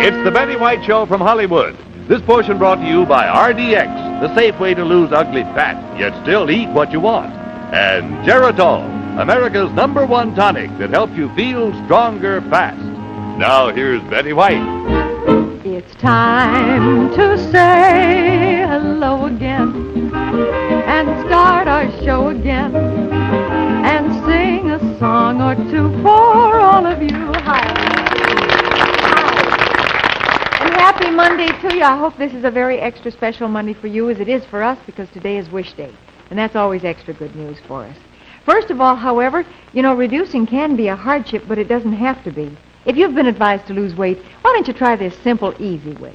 It's the Betty White Show from Hollywood. This portion brought to you by RDX, the safe way to lose ugly fat, yet still eat what you want. And Geritol, America's #1 tonic that helps you feel stronger fast. Now here's Betty White. It's time to say hello again and start our show again and sing a song or two for all of you. Hi. And happy Monday to you. I hope this is a very extra special Monday for you as it is for us because today is Wish Day. And that's always extra good news for us. First of all, however, reducing can be a hardship, but it doesn't have to be. If you've been advised to lose weight, why don't you try this simple, easy way?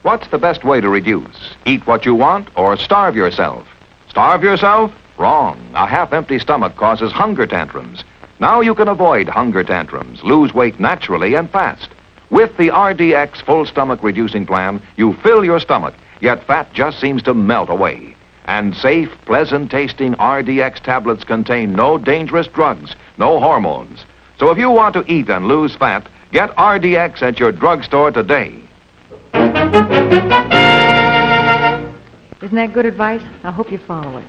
What's the best way to reduce? Eat what you want or starve yourself? Starve yourself? Wrong. A half-empty stomach causes hunger tantrums. Now you can avoid hunger tantrums, lose weight naturally and fast. With the RDX full stomach reducing plan, you fill your stomach, yet fat just seems to melt away. And safe, pleasant-tasting RDX tablets contain no dangerous drugs, no hormones. So if you want to eat and lose fat, get RDX at your drugstore today. Isn't that good advice? I hope you follow it.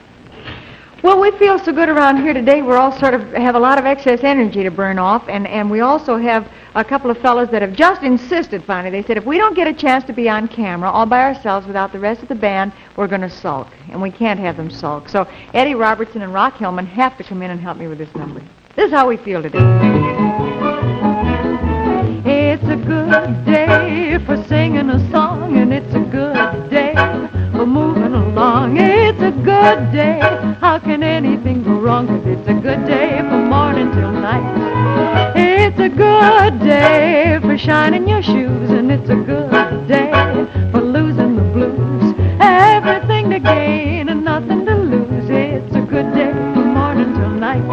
Well, we feel so good around here today. We're all sort of have a lot of excess energy to burn off, and we also have a couple of fellows that have just insisted finally. They said if we don't get a chance to be on camera all by ourselves without the rest of the band, we're going to sulk, and we can't have them sulk. So Eddie Robertson and Rock Hillman have to come in and help me with this number. This is how we feel today. It's a good day for singing a song, and it's a good day for moving along. It's a good day. How can anything go wrong? 'Cause it's a good day from morning till night. It's a good day for shining your shoes, and it's a good day for losing the blues. Everything to gain and nothing to lose. It's a good day from morning till night.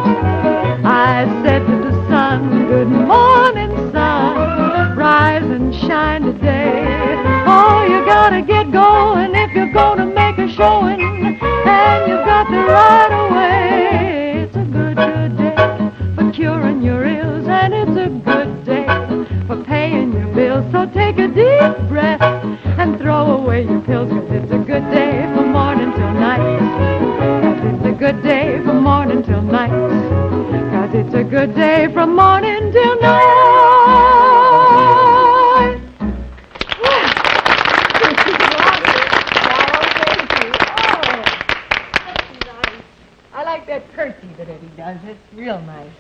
I said to the sun, good morning, sun, rise and shine today. Oh, you gotta get going if you're gonna make a showing, and you've got the right away. It's a good day for curing your ills, and it's a good day for paying your bills. So take a deep breath and throw away your pills, 'cause it's a good day from morning till night. 'Cause it's a good day from morning till night. 'Cause it's a good day from morning till night. I like that curtsy that Eddie does. It's real nice.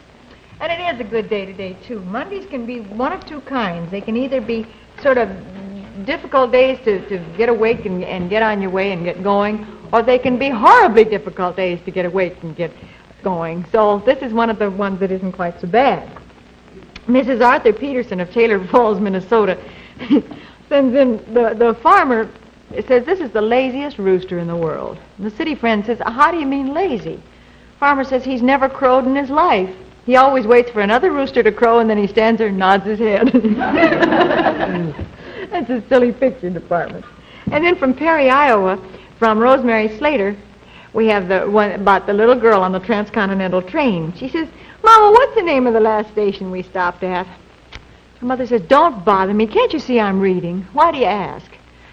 And it is a good day today, too. Mondays can be one of two kinds. They can either be sort of difficult days to get awake and get on your way and get going, or they can be horribly difficult days to get awake and get going. So this is one of the ones that isn't quite so bad. Mrs. Arthur Peterson of Taylor Falls, Minnesota, sends in the farmer says this is the laziest rooster in the world. And the city friend says, how do you mean lazy? Farmer says he's never crowed in his life. He always waits for another rooster to crow, and then he stands there and nods his head. That's a silly picture department. And then from Perry, Iowa, from Rosemary Slater, we have the one about the little girl on the transcontinental train. She says, Mama, what's the name of the last station we stopped at? Her mother says, don't bother me. Can't you see I'm reading? Why do you ask?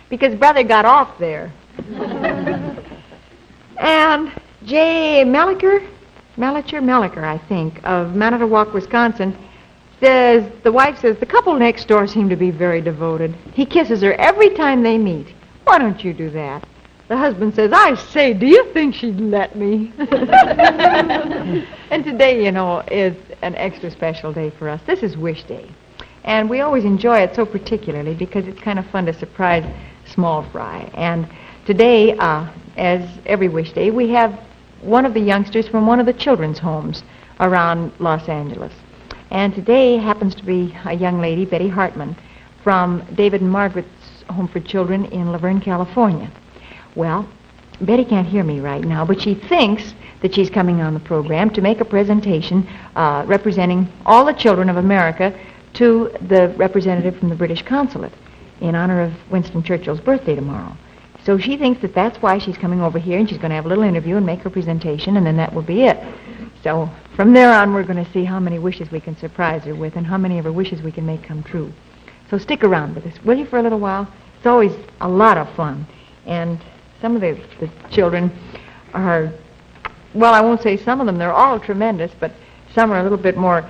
Because Brother got off there. And J. Melliker, I think, of Manitowoc, Wisconsin, says, the wife says, the couple next door seem to be very devoted. He kisses her every time they meet. Why don't you do that? The husband says, I say, do you think she'd let me? And today, is an extra special day for us. This is Wish Day. And we always enjoy it so particularly because it's kind of fun to surprise Small Fry. And today, as every Wish Day, we have one of the youngsters from one of the children's homes around Los Angeles. And today happens to be a young lady, Betty Hartman, from David and Margaret's Home for Children in Laverne, California. Well, Betty can't hear me right now, but she thinks that she's coming on the program to make a presentation representing all the children of America to the representative from the British consulate in honor of Winston Churchill's birthday tomorrow. So she thinks that that's why she's coming over here, and she's going to have a little interview and make her presentation, and then that will be it. So from there on, we're going to see how many wishes we can surprise her with and how many of her wishes we can make come true. So stick around with us, will you, for a little while? It's always a lot of fun. And some of the children are, well, I won't say some of them, they're all tremendous, but some are a little bit more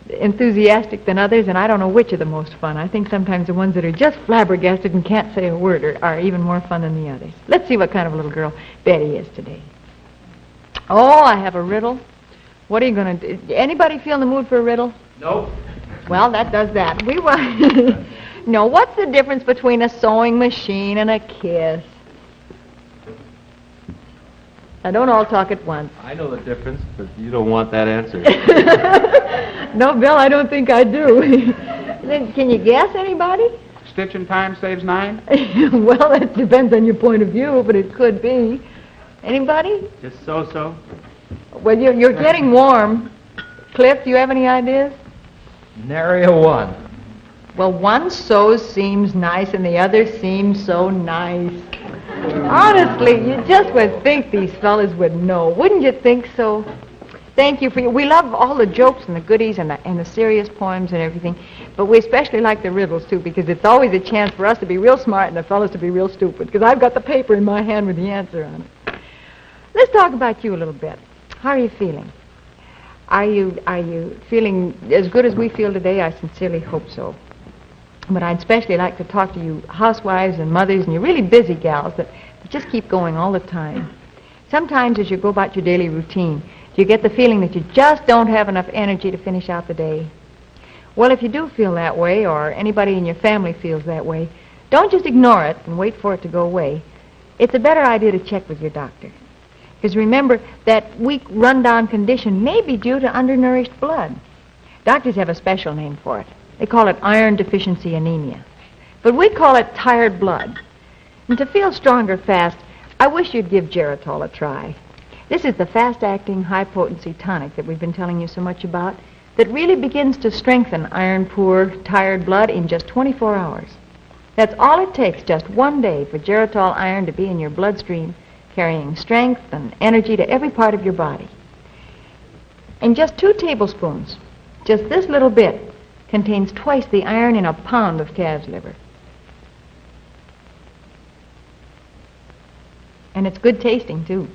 enthusiastic than others, and I don't know which are the most fun. I think sometimes the ones that are just flabbergasted and can't say a word are even more fun than the others. Let's see what kind of a little girl Betty is today. Oh, I have a riddle. What are you going to do? Anybody feel in the mood for a riddle? No. Well, that does that. We want... No, what's the difference between a sewing machine and a kiss? Now, don't all talk at once. I know the difference, but you don't want that answer. No, Bill, I don't think I do. Then, can you guess, anybody? Stitch in time saves 9? Well, that depends on your point of view, but it could be. Anybody? Just so-so. Well, you're getting warm. Cliff, do you have any ideas? Nary a one. Well, one so seems nice and the other seems so nice. Honestly, you just would think these fellas would know. Wouldn't you think so? Thank you for you. We love all the jokes and the goodies and the serious poems and everything, but we especially like the riddles, too, because it's always a chance for us to be real smart and the fellas to be real stupid, because I've got the paper in my hand with the answer on it. Let's talk about you a little bit. How are you feeling? Are you feeling as good as we feel today? I sincerely hope so. But I'd especially like to talk to you housewives and mothers and you really busy gals that just keep going all the time. Sometimes as you go about your daily routine, you get the feeling that you just don't have enough energy to finish out the day. Well, if you do feel that way, or anybody in your family feels that way, don't just ignore it and wait for it to go away. It's a better idea to check with your doctor. Because remember, that weak, run-down condition may be due to undernourished blood. Doctors have a special name for it. They call it iron deficiency anemia. But we call it tired blood. And to feel stronger fast, I wish you'd give Geritol a try. This is the fast-acting, high-potency tonic that we've been telling you so much about that really begins to strengthen iron-poor, tired blood in just 24 hours. That's all it takes, just one day, for Geritol iron to be in your bloodstream, carrying strength and energy to every part of your body. And just 2 tablespoons, just this little bit, contains twice the iron in a pound of calf's liver. And it's good tasting, too.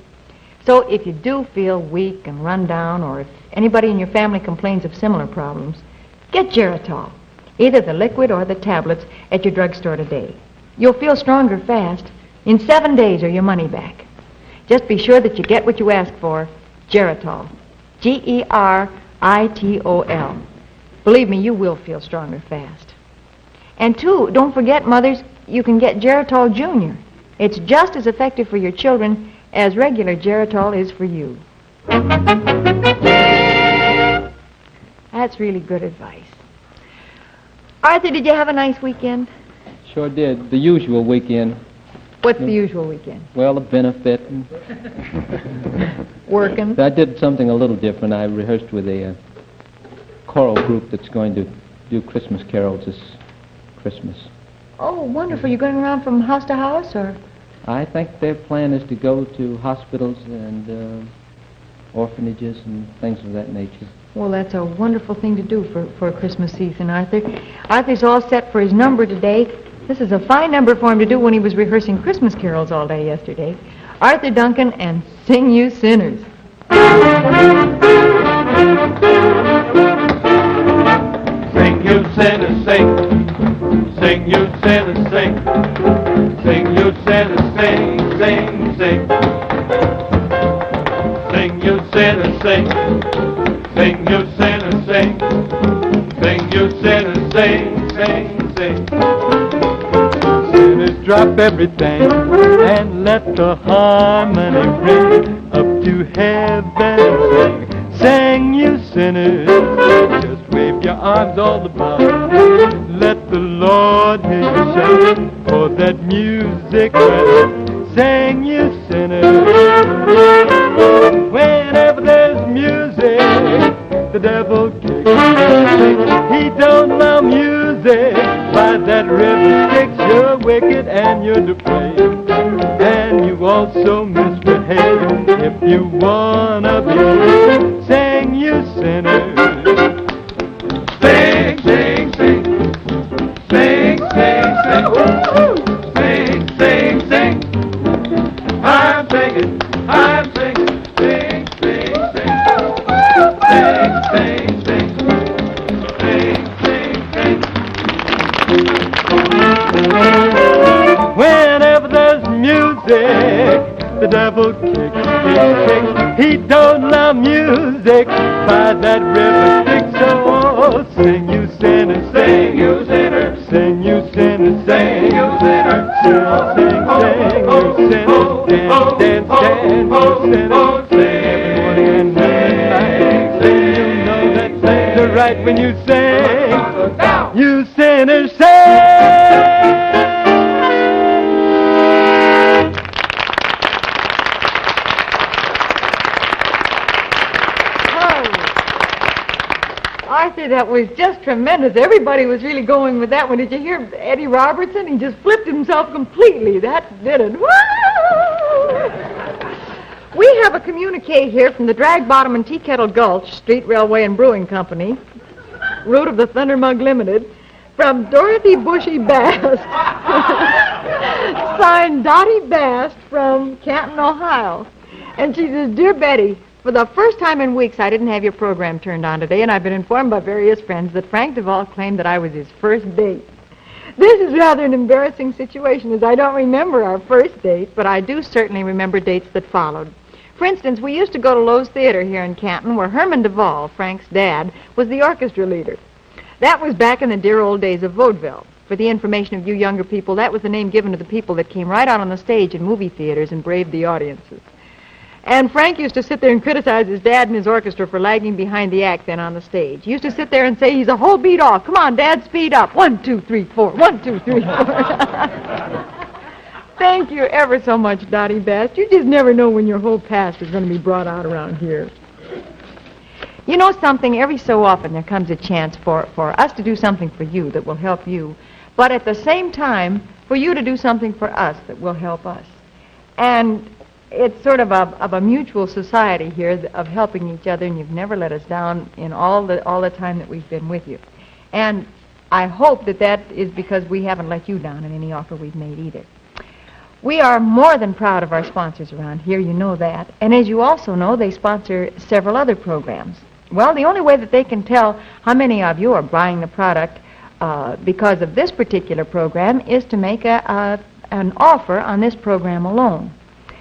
So if you do feel weak and run down, or if anybody in your family complains of similar problems, get Geritol, either the liquid or the tablets, at your drugstore today. You'll feel stronger fast. In 7 days or your money back. Just be sure that you get what you ask for, Geritol. Geritol. Believe me, you will feel stronger fast. And 2, don't forget, mothers, you can get Geritol Junior. It's just as effective for your children as regular Geritol is for you. That's really good advice. Arthur, did you have a nice weekend? Sure did. The usual weekend. What's the usual weekend? Well, a benefit. Working. I did something a little different. I rehearsed with a choral group that's going to do Christmas carols this Christmas. Oh, wonderful. You're going around from house to house, or? I think their plan is to go to hospitals and orphanages and things of that nature. Well, that's a wonderful thing to do for a Christmas season, Arthur. Arthur's all set for his number today. This is a fine number for him to do when he was rehearsing Christmas carols all day yesterday. Arthur Duncan and Sing You Sinners. Sing you sinners, sing. Sing you sinners, sing. Sing you sinners, sing, sing, sing. Sing you sinners, sing. Sing you sinners, sing. Sing you sinners, sing, sing, sing. Sinners, drop everything and let the harmony ring up to heaven and sing. Sing you sinners, just wave your arms all about. Let the Lord hear you shout for that music well. Sing you sinners. Whenever there's music, the devil kicks. He don't allow music by that river Styx. You're wicked and you're depraved, and you also misbehave. if you wanna be. Sing, you sinners. Sing, sing, sing. Sing, sing, sing. Sing, sing, sing. I'm singing, I'm singing. Sing, sing, sing. Sing, sing, sing. Sing, sing, sing. Whenever there's music, the devil kicks. He don't love music by that river Styx. So sing, you sinner, Sing, you sinner. sing, you sinner, Sing, you sinner. sing, sing, sing, you sinner, dance, dance, dance, you sinner, sing every morning and night. Sing, you know that things are right when you sing. You sinner, sing. Arthur, that was just tremendous. Everybody was really going with that one. Did you hear Eddie Robertson? He just flipped himself completely. That did it. Woo! We have a communique here from the Drag Bottom and Tea Kettle Gulch Street Railway and Brewing Company, route of the Thunder Mug Limited, from Dorothy Bushy Bast, signed Dottie Bast from Canton, Ohio. And she says, Dear Betty, for the first time in weeks, I didn't have your program turned on today, and I've been informed by various friends that Frank Duvall claimed that I was his first date. This is rather an embarrassing situation, as I don't remember our first date, but I do certainly remember dates that followed. For instance, we used to go to Lowe's Theater here in Canton, where Herman Duvall, Frank's dad, was the orchestra leader. That was back in the dear old days of vaudeville. For the information of you younger people, that was the name given to the people that came right out on the stage in movie theaters and braved the audiences. And Frank used to sit there and criticize his dad and his orchestra for lagging behind the act then on the stage. He used to sit there and say, he's a whole beat off. Come on, Dad, speed up. 1, 2, 3, 4. 1, 2, 3, 4. Thank you ever so much, Dottie Bast. You just never know when your whole past is going to be brought out around here. You know something, every so often there comes a chance for us to do something for you that will help you, but at the same time, for you to do something for us that will help us. And it's sort of a mutual society here of helping each other, and you've never let us down in all the time that we've been with you. And I hope that is because we haven't let you down in any offer we've made either. We are more than proud of our sponsors around here, you know that. And as you also know, they sponsor several other programs. Well, the only way that they can tell how many of you are buying the product because of this particular program is to make an offer on this program alone.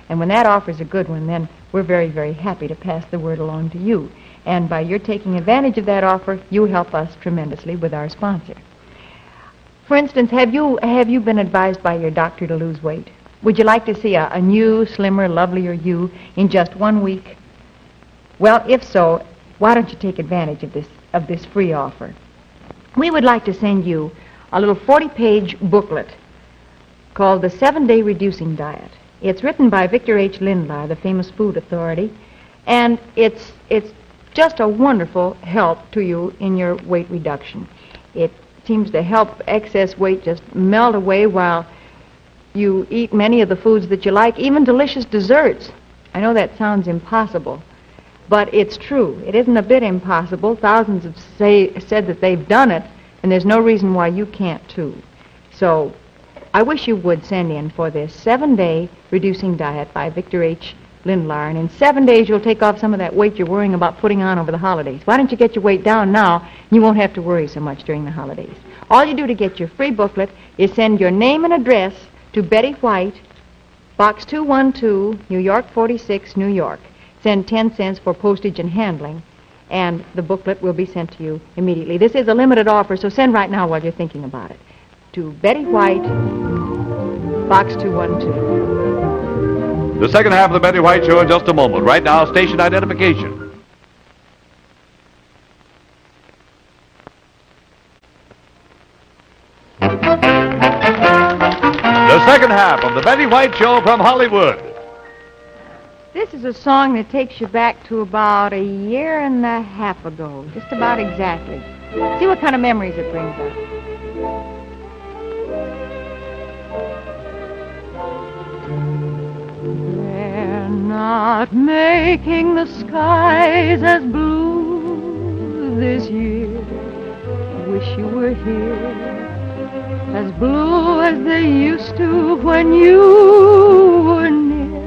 And when that offer is a good one, then we're very, very happy to pass the word along to you. And by your taking advantage of that offer, you help us tremendously with our sponsor. For instance, have you been advised by your doctor to lose weight? Would you like to see a new, slimmer, lovelier you in just 1 week? Well, if so, why don't you take advantage of this free offer? We would like to send you a little 40-page booklet called The 7-Day Reducing Diet. It's written by Victor H. Lindlar, the famous food authority, and it's just a wonderful help to you in your weight reduction. It seems to help excess weight just melt away while you eat many of the foods that you like, even delicious desserts. I know that sounds impossible, but it's true. It isn't a bit impossible. Thousands have said that they've done it, and there's no reason why you can't too. So I wish you would send in for this 7-Day Reducing Diet by Victor H. Lindlar, and in 7 days you'll take off some of that weight you're worrying about putting on over the holidays. Why don't you get your weight down now, and you won't have to worry so much during the holidays. All you do to get your free booklet is send your name and address to Betty White, Box 212, New York 46, New York. Send 10 cents for postage and handling, and the booklet will be sent to you immediately. This is a limited offer, so send right now while you're thinking about it. To Betty White, Box 212. The second half of the Betty White Show in just a moment. Right now, station identification. The second half of the Betty White Show from Hollywood. This is a song that takes you back to about 1.5 years ago, just about exactly. See what kind of memories it brings up. not making the skies as blue this year. Wish you were here, as blue as they used to when you were near.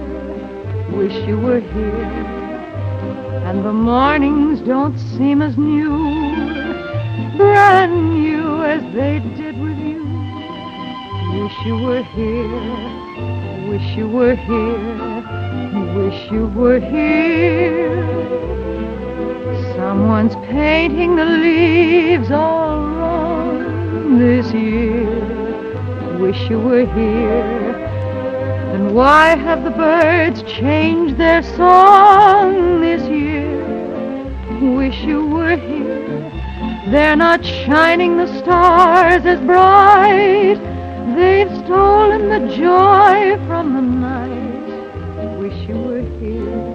Wish you were here, and the mornings don't seem as new, brand new as they did with you. Wish you were here, wish you were here, wish you were here. Someone's painting the leaves all wrong this year. Wish you were here. And why have the birds changed their song this year? Wish you were here. They're not shining the stars as bright. They've stolen the joy from the night. Wish you were here.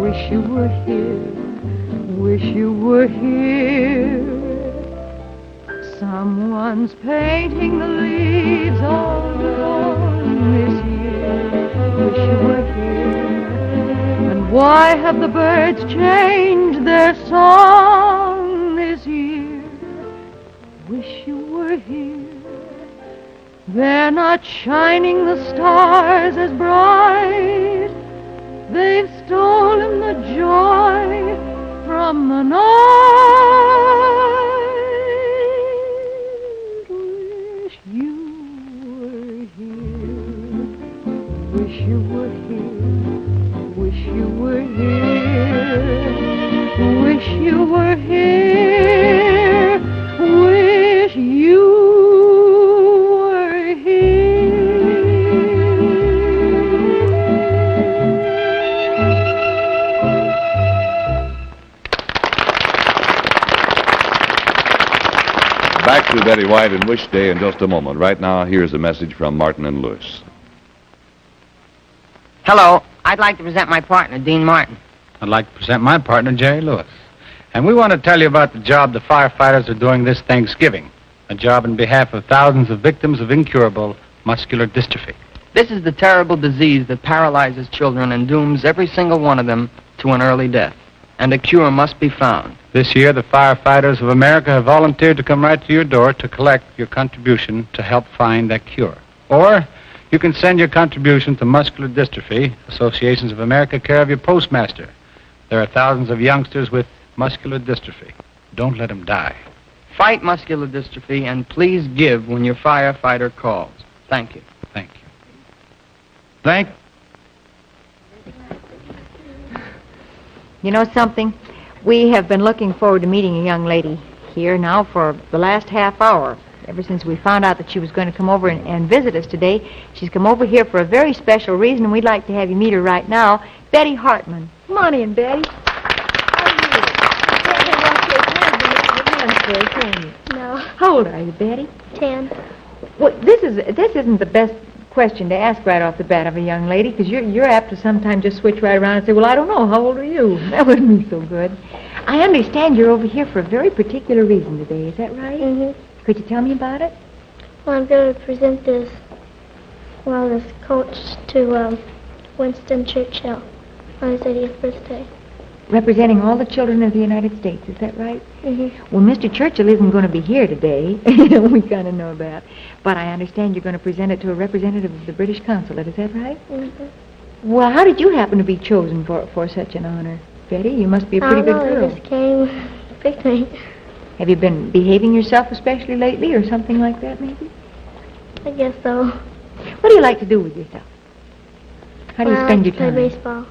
Wish you were here. Wish you were here. Someone's painting the leaves all along this year. Wish you were here. And why have the birds changed their song this year? Wish you were here. They're not shining the stars as bright. They've stolen the joy from the night. Wish you were here. Wish you were here. Wish you were here. Wish you were here. Wish you were here. Back to Betty White and Wish Day in just a moment. Right now, here's a message from Martin and Lewis. Hello, I'd like to present my partner, Dean Martin. I'd like to present my partner, Jerry Lewis. And we want to tell you about the job the firefighters are doing this Thanksgiving. A job in behalf of thousands of victims of incurable muscular dystrophy. This is the terrible disease that paralyzes children and dooms every single one of them to an early death. And a cure must be found. This year, the firefighters of America have volunteered to come right to your door to collect your contribution to help find that cure. Or you can send your contribution to Muscular Dystrophy, Associations of America, care of your postmaster. There are thousands of youngsters with muscular dystrophy. Don't let them die. Fight muscular dystrophy and please give when your firefighter calls. Thank you. Thank you. Thank You know something? We have been looking forward to meeting a young lady here now for the last half hour. Ever since we found out that she was going to come over and visit us today, she's come over here for a very special reason, and we'd like to have you meet her right now, Betty Hartman. Come on in, Betty. No. How old are you, Betty? 10. Well, this isn't the best question to ask right off the bat of a young lady, because you're apt to sometimes just switch right around and say, well, I don't know, how old are you? That wouldn't be so good. I understand you're over here for a very particular reason today, is that right? Mm-hmm. Could you tell me about it? Well, I'm going to present this coach to Winston Churchill on his 80th birthday. Representing all the children of the United States, is that right? Mm-hmm. Well, Mr. Churchill isn't going to be here today. We kind of know that. But I understand you're going to present it to a representative of the British consulate, is that right? Mm-hmm. Well, how did you happen to be chosen for such an honor, Betty? You must be a pretty good girl. I just came picnic. Have you been behaving yourself especially lately or something like that, maybe? I guess so. What do you like to do with yourself? How do you spend your time? I play baseball.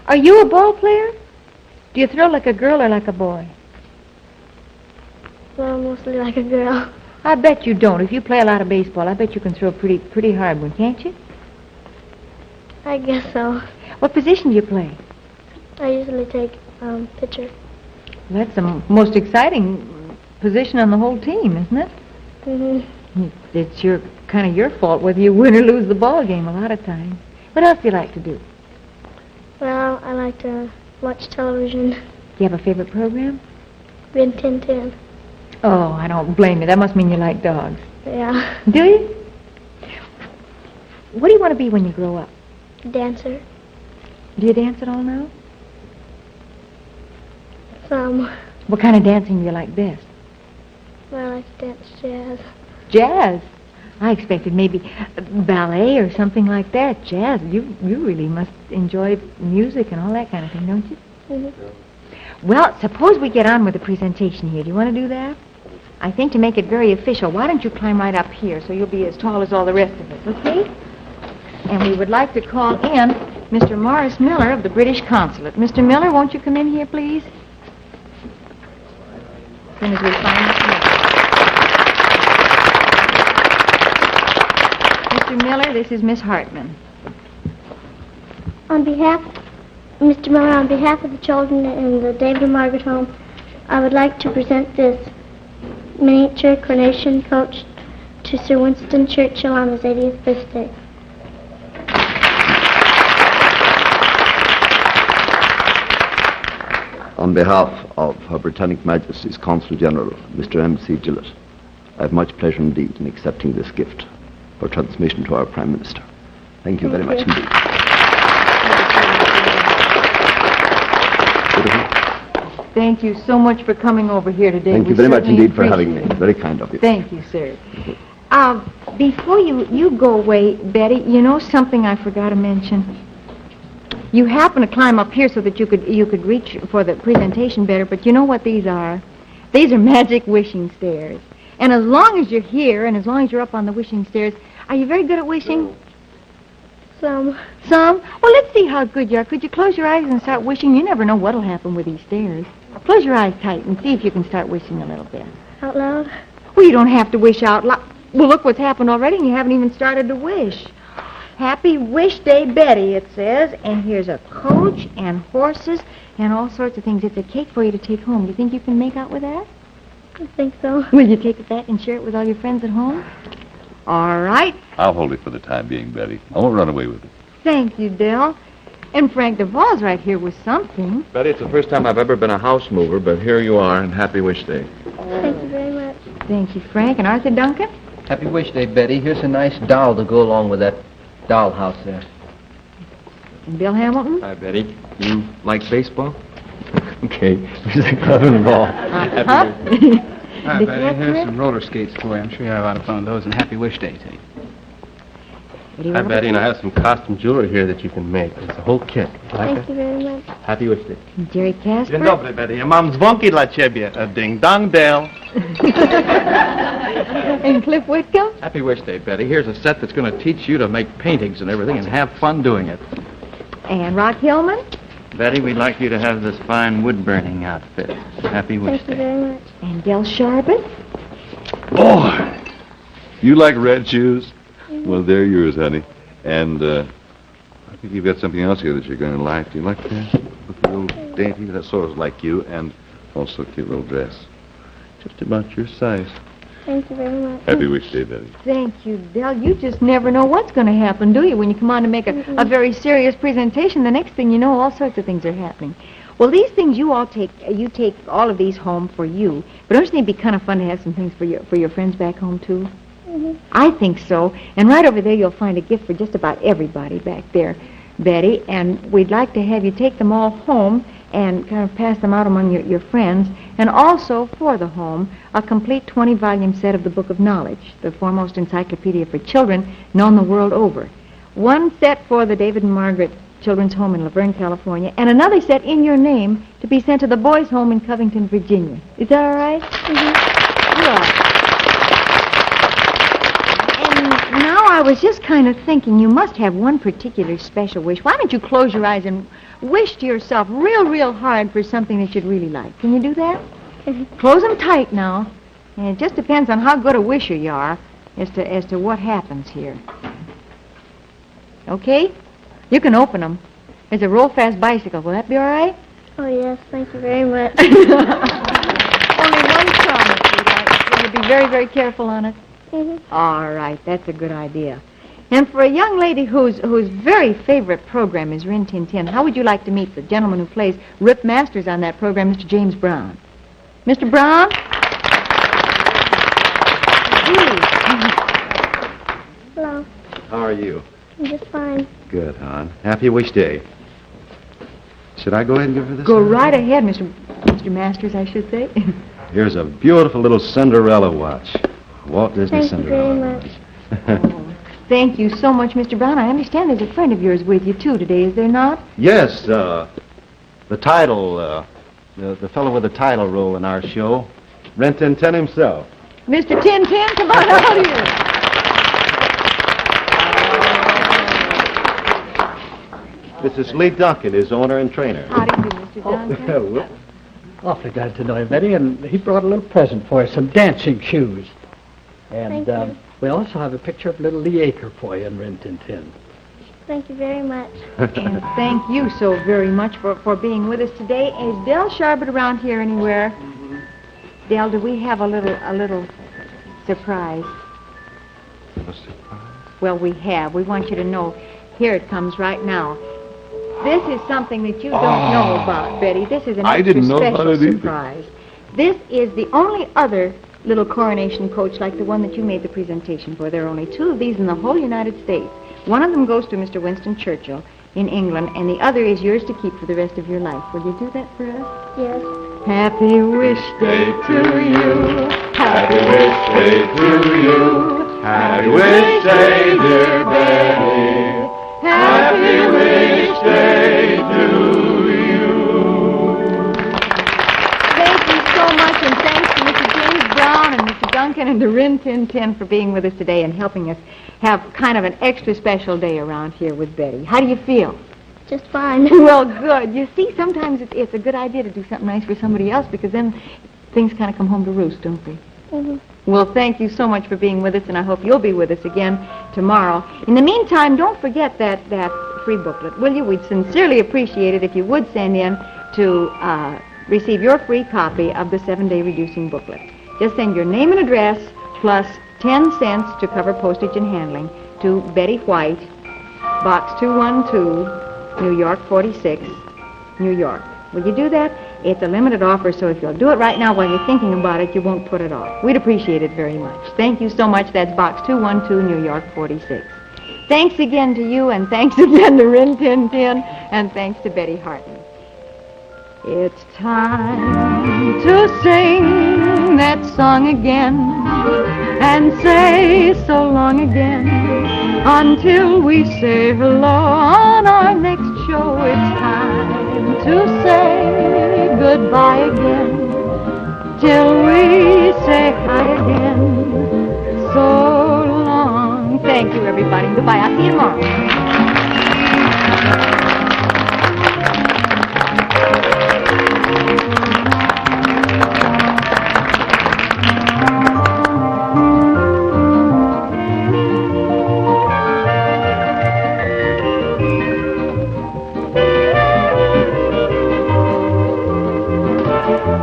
Are you a ball player? Do you throw like a girl or like a boy? Well, mostly like a girl. I bet you don't. If you play a lot of baseball, I bet you can throw a pretty hard one, can't you? I guess so. What position do you play? I usually take pitcher. Well, that's the most exciting position on the whole team, isn't it? Mm-hmm. It's kind of your fault whether you win or lose the ball game a lot of times. What else do you like to do? Well, I like to watch television. Do you have a favorite program? Rin Tin Tin. Oh, I don't blame you. That must mean you like dogs. Yeah. Do you? What do you want to be when you grow up? Dancer. Do you dance at all now? Some. What kind of dancing do you like best? Well, I like to dance jazz. Jazz. I expected maybe ballet or something like that. Jazz. You really must enjoy music and all that kind of thing, don't you? Mm-hmm. Well, suppose we get on with the presentation here. Do you want to do that? I think to make it very official, why don't you climb right up here so you'll be as tall as all the rest of us, okay? And we would like to call in Mr. Morris Miller of the British Consulate. Mr. Miller, won't you come in here, please? As soon as we find Mr. Miller. Mr. Miller, this is Miss Hartman. On behalf, Mr. Miller, on behalf of the children in the David and Margaret home, I would like to present this miniature coronation coach to Sir Winston Churchill on his 80th birthday. On behalf of Her Britannic Majesty's Consul General, Mr. M.C. Gillett, I have much pleasure indeed in accepting this gift for transmission to our Prime Minister. Thank you very much indeed. Thank you so much for coming over here today. Thank you very much indeed for having me. Very kind of you. Thank you, sir. Before you go away, Betty, you know something I forgot to mention? You happen to climb up here so that you could reach for the presentation better, but you know what these are? These are magic wishing stairs. And as long as you're here and as long as you're up on the wishing stairs, are you very good at wishing? Some. Some? Well, let's see how good you are. Could you close your eyes and start wishing? You never know what'll happen with these stairs. Close your eyes tight and see if you can start wishing a little bit. Out loud? Well, you don't have to wish out loud. Well, look what's happened already, and you haven't even started to wish. Happy Wish Day, Betty, it says. And here's a coach and horses and all sorts of things. It's a cake for you to take home. Do you think you can make out with that? I think so. Will you take it back and share it with all your friends at home? All right. I'll hold it for the time being, Betty. I won't run away with it. Thank you, Dell. And Frank DeVos right here with something. Betty, it's the first time I've ever been a house mover, but here you are, and Happy Wish Day. Thank you very much. Thank you, Frank. And Arthur Duncan? Happy Wish Day, Betty. Here's a nice doll to go along with that dollhouse there. And Bill Hamilton? Hi, Betty. You like baseball? Okay. Here's a glove and a ball. Hi, Betty. Here's some roller skates for you. I'm sure you have a lot of fun with those, and Happy Wish Day to you. Hi, Betty, and I have some costume jewelry here that you can make. It's a whole kit. Thank you very much. Happy Wish Day. Jerry Casper? Dzień dobry, Betty. Mam dzwonki dla ciebie. A ding-dong bell. And Cliff Whitcomb? Happy Wish Day, Betty. Here's a set that's going to teach you to make paintings and everything and have fun doing it. And Rock Hillman? Betty, we'd like you to have this fine wood-burning outfit. Happy Wish Thank you Day. very much. And Del Sharbin? Boy, you like red shoes? Well, they're yours, honey. And I think you've got something else here that you're going to like. Do you like that? Look, a little dainty. That sort of like you, and also a cute little dress. Just about your size. Thank you very much. Happy Wish Day, Betty. Thank you, Del. You just never know what's going to happen, do you? When you come on to make a very serious presentation, the next thing you know, all sorts of things are happening. Well, these things you take all of these home for you. But don't you think it'd be kind of fun to have some things for your friends back home, too? I think so. And right over there, you'll find a gift for just about everybody back there, Betty. And we'd like to have you take them all home and kind of pass them out among your friends. And also, for the home, a complete 20-volume set of the Book of Knowledge, the foremost encyclopedia for children known the world over. One set for the David and Margaret Children's Home in Laverne, California, and another set in your name to be sent to the boys' home in Covington, Virginia. Is that all right? Good. And now I was just kind of thinking you must have one particular special wish. Why don't you close your eyes and wish to yourself real hard for something that you'd really like? Can you do that? Close them tight now. And it just depends on how good a wisher you are as to what happens here. Okay? You can open them. There's a roll-fast bicycle. Will that be all right? Oh, yes. Thank you very much. Only one promise, sweetheart. Will you be very careful on it? All right. That's a good idea. And for a young lady whose very favorite program is Rin Tin Tin, how would you like to meet the gentleman who plays Rip Masters on that program, Mr. James Brown? Mr. Brown? Hello. How are you? I'm just fine. Good, hon. Happy Wish Day. Should I go ahead and give her this? Go right ahead, Mr. Masters, I should say. Here's a beautiful little Cinderella watch. Walt Disney Thank you Cinderella. very much. Thank you so much, Mr. Brown. I understand there's a friend of yours with you, too, today, is there not? Yes, the title, the fellow with the title role in our show, Rin Tin Tin himself. Mr. Tin Tin, come on out here. This is Lee Duncan, his owner and trainer. How do you do, Mr. Duncan? Awfully glad to know him, Betty, and he brought a little present for you, some dancing shoes. And Thank you. we also have a picture of little Lee Aker for you in Rin Tin Tin. Thank you very much. And thank you so very much for being with us today. Is Del Sharbert around here anywhere? Del, do we have a little surprise? A surprise? Well, we have. We want you to know. Here it comes right now. This is something that you don't know about, Betty. This is an I extra didn't know about special it either. surprise. This is the only other little coronation coach like the one that you made the presentation for. There are only 2 of these in the whole United States. One of them goes to Mr. Winston Churchill in England, and the other is yours to keep for the rest of your life. Will you do that for us? Yes. Happy wish day to you. Happy wish day to you. Happy wish day, dear Betty. Happy wish day to you. Thank you so much, and thanks to Mr. James Brown and Mr. Duncan and the Rin Tin Tin for being with us today and helping us have kind of an extra special day around here with Betty. How do you feel? Just fine. Well, good. You see, sometimes it's a good idea to do something nice for somebody else because then things kind of come home to roost, don't they? Mm-hmm. Well, thank you so much for being with us, and I hope you'll be with us again tomorrow. In the meantime, don't forget that free booklet, will you? We'd sincerely appreciate it if you would send in to receive your free copy of the 7-Day Reducing Booklet. Just send your name and address plus 10 cents to cover postage and handling to Betty White, Box 212, New York 46, New York. Will you do that? It's a limited offer, so if you'll do it right now while you're thinking about it, you won't put it off. We'd appreciate it very much. Thank you so much. That's Box 212, New York 46. Thanks again to you, and thanks again to Rin Tin Tin, and thanks to Betty Harton. It's time to sing that song again and say so long again until we say hello on our next show. It's time to say goodbye again till we say hi again. So long. Thank you, everybody. Goodbye. I'll see you tomorrow.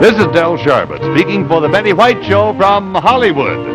This is Del Sharbert speaking for the Betty White Show from Hollywood.